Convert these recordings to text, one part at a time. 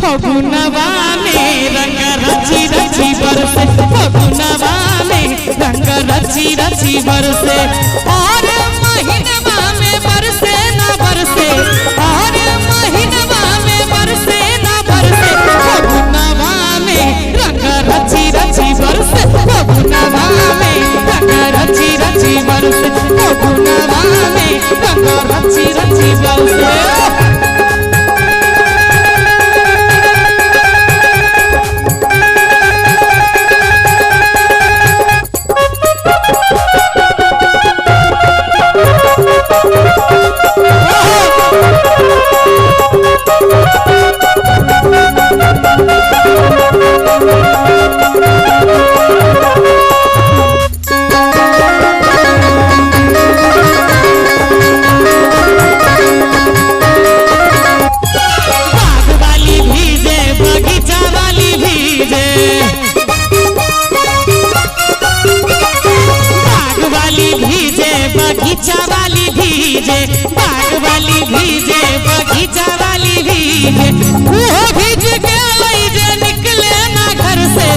फगुनवा में रंग रची रची बरसे, फगुनवा में रंग रची रची बरसे। और महीनवा में बरसे ना बरसे, और महीनवा में बरसे ना बरसे, फगुनवा में रंग रची रची बरसे, फगुनवा में रंग रची रची बरसे, फगुनवा में रंग रची रची बरसे। बगीचा वाली भीजे, बाग वाली भीजे, बगीचा वाली भीजे, वो भीज के लई जे निकले ना घर से,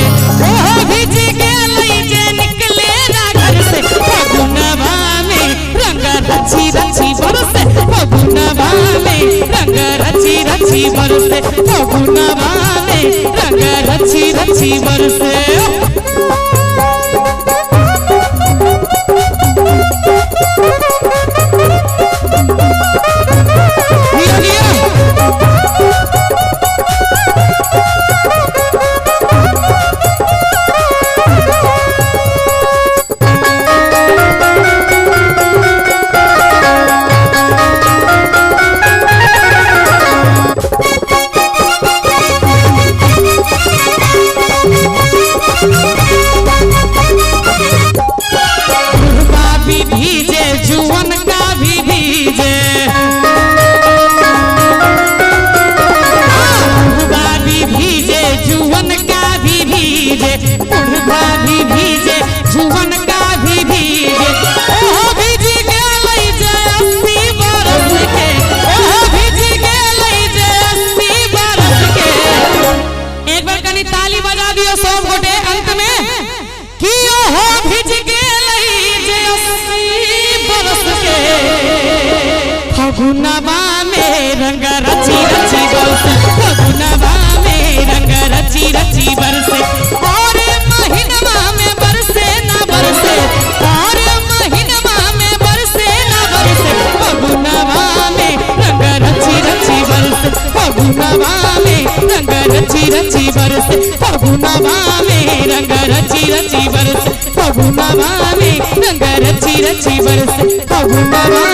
वो भीज के लई जे निकले ना घर से, फगुनवा में रंग रची रची बरसे, फगुनवा में रंग रची रची बरसे, फगुनवा में रंग रची रची बरसे। फगुनवा में रंग रची रची बरसे, फगुनवा में रंग रची रची बरसे। और महीनवा में बरसे ना बरसे, और महीनवा में बरसे ना बरसे, फगुनवा में रंग रची रची बरसे, फगुनवा में रंग रची रची बरसे, फगुनवा में रंग रची रची बरसे, फगुनवा में रंग रची रची बरसे, फगुनवा